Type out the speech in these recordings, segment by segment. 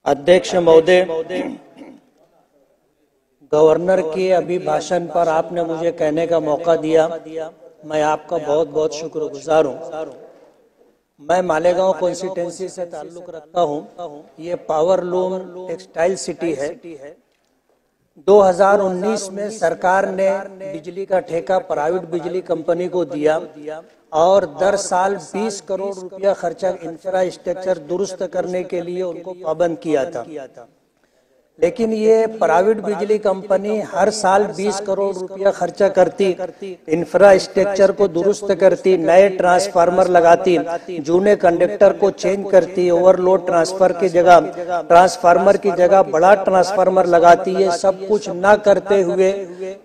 अध्यक्ष महोदय, गवर्नर के अभिभाषण पर आपने मुझे कहने का मौका दिया, मैं आपका बहुत बहुत शुक्रगुजार हूँ। मैं मालेगांव कॉन्स्टिट्यूंसी से ताल्लुक रखता हूँ। ये पावरलूम टेक्सटाइल सिटी है। 2019 में सरकार ने बिजली का ठेका प्राइवेट बिजली कंपनी को दिया और दर साल 20 करोड़ रुपया खर्चा इंफ्रास्ट्रक्चर दुरुस्त करने के लिए उनको पाबंद किया था। लेकिन ये प्राइवेट बिजली कंपनी हर साल 20 करोड़ रुपया खर्चा करती, इंफ्रास्ट्रक्चर को दुरुस्त करती, नए ट्रांसफार्मर लगाती, जूने कंडक्टर को चेंज करती, ओवरलोड ट्रांसफर की जगह ट्रांसफार्मर की जगह बड़ा ट्रांसफार्मर लगाती है। सब कुछ न करते हुए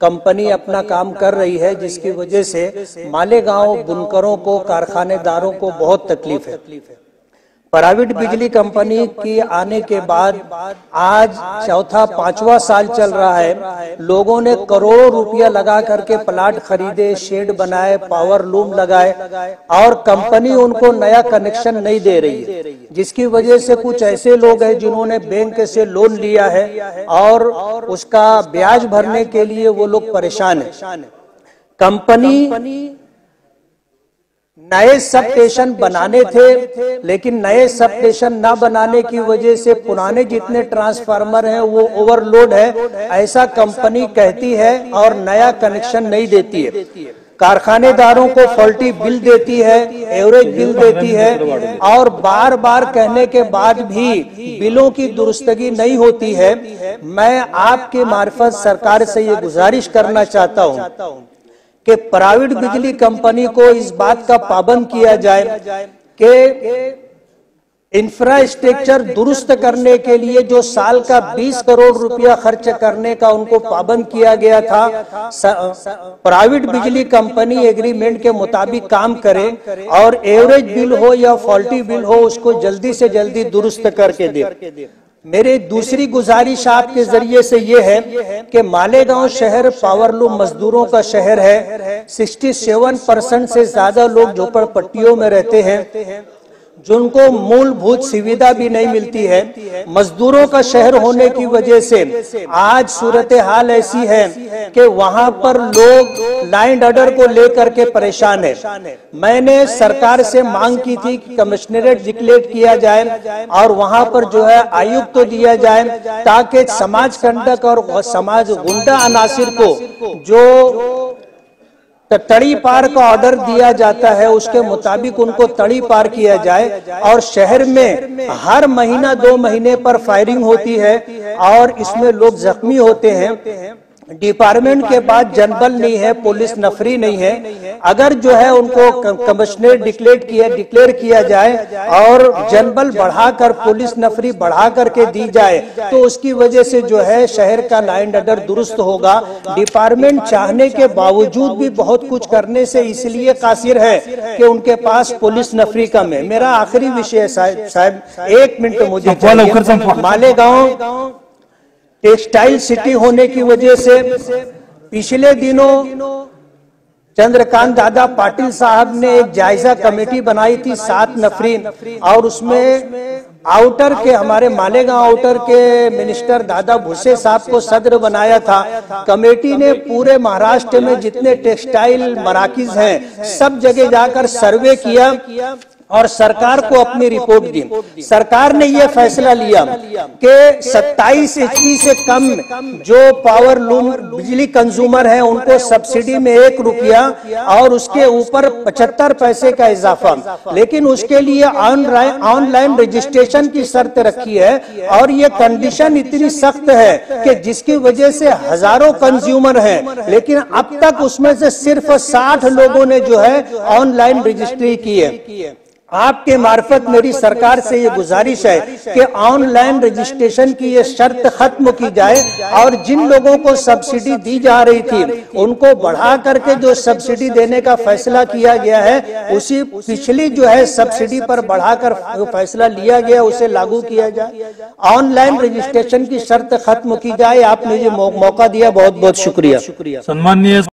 कंपनी अपना काम कर रही है, जिसकी वजह से मालेगांव बुनकरों को, कारखानेदारों को बहुत तकलीफ है। प्राइवेट बिजली कंपनी की आने के बाद आज चौथा पांचवा साल चल रहा है। लोगों ने करोड़ों रुपया लगा करके प्लाट खरीदे, शेड बनाए, पावर लूम लगाए और कंपनी उनको नया कनेक्शन नहीं दे रही है, जिसकी वजह से कुछ ऐसे लोग हैं जिन्होंने बैंक से लोन लिया है और उसका ब्याज भरने के लिए वो लोग परेशान है। कंपनी नए सब स्टेशन बनाने थे, लेकिन नए सब स्टेशन न बनाने की वजह से पुराने जितने ट्रांसफार्मर हैं वो ओवरलोड है, ऐसा कंपनी कहती है और नया कनेक्शन नहीं देती है। कारखानेदारों को फॉल्टी बिल देती है, एवरेज बिल देती है और बार बार कहने के बाद भी बिलों की दुरुस्तगी नहीं होती है। मैं आपके मार्फत सरकार से ये गुजारिश करना चाहता हूँ कि प्राइवेट बिजली कंपनी को इस बात का पाबंद किया जाए कि इंफ्रास्ट्रक्चर दुरुस्त करने के लिए जो साल का 20 करोड़ रुपया खर्च करने का उनको पाबंद किया गया था, प्राइवेट बिजली कंपनी एग्रीमेंट के मुताबिक काम करे और एवरेज बिल हो या फॉल्टी बिल हो उसको जल्दी से जल्दी दुरुस्त करके दे। मेरी दूसरी गुजारिश आपके जरिए से ये है कि मालेगांव शहर पावरलूम मजदूरों का शहर है। 67% से ज्यादा लोग झोपड़पट्टियों में रहते हैं, जिनको मूलभूत सुविधा भी नहीं मिलती है। मजदूरों का शहर होने की वजह से आज सूरत हाल ऐसी है कि वहां पर लोग लाइन ऑर्डर को लेकर के परेशान है। मैंने सरकार से मांग की थी कि कमिश्नरेट डिक्लेयर किया जाए और वहां पर जो है आयुक्त तो दिया जाए, ताकि समाज कंटक और समाज गुंडा अनासिर को जो तड़ी पार का ऑर्डर दिया जाता है उसके मुताबिक उनको तड़ी पार किया जाए। और शहर में हर महीना 2 महीने पर फायरिंग होती है और इसमें लोग जख्मी होते हैं। डिपार्टमेंट के पास जनबल नहीं है, पुलिस नफरी नहीं है। अगर जो है उनको कमिश्नर डिक्लेयर किया जाए और जनबल बढ़ाकर, पुलिस नफरी बढ़ा करके दी जाए तो उसकी वजह से जो है शहर का लाइन ऑर्डर दुरुस्त होगा। डिपार्टमेंट चाहने के बावजूद भी बहुत कुछ करने से इसलिए कासिर है कि उनके पास पुलिस नफरी कम है। मेरा आखिरी विषय साहब 1 मिनट मुझे, मालेगांव टेक्सटाइल सिटी होने की वजह से पिछले दिनों चंद्रकांत दादा पाटिल साहब ने एक जायजा कमेटी बनाई थी 7 नफरी और उसमें आउटर के, हमारे मालेगांव आउटर के मिनिस्टर दादा भुसे साहब को सदर बनाया था। कमेटी ने पूरे महाराष्ट्र में जितने टेक्सटाइल मराकिज हैं सब जगह जाकर सर्वे किया और सरकार को अपनी रिपोर्ट दी। सरकार ने यह फैसला लिया कि 27 HP से कम जो पावर लूम बिजली कंज्यूमर हैं उनको सब्सिडी में 1 रुपया और उसके ऊपर 75 पैसे का इजाफा, लेकिन उसके लिए ऑनलाइन रजिस्ट्रेशन की शर्त रखी है। और ये कंडीशन इतनी सख्त है कि जिसकी वजह से हजारों कंज्यूमर हैं, लेकिन अब तक उसमें से सिर्फ 60 लोगों ने जो है ऑनलाइन रजिस्ट्री की है। आपके मार्फत मेरी सरकार से ये गुजारिश है कि ऑनलाइन रजिस्ट्रेशन की ये शर्त खत्म की जाए और जिन लोगों को सब्सिडी दी जा रही थी उनको बढ़ा करके जो सब्सिडी देने का फैसला किया गया है, उसी पिछली जो है सब्सिडी पर बढ़ाकर फैसला लिया गया उसे लागू किया जाए। ऑनलाइन रजिस्ट्रेशन की शर्त खत्म की जाए। आपने ये मौका दिया, बहुत बहुत शुक्रिया। सम्माननीय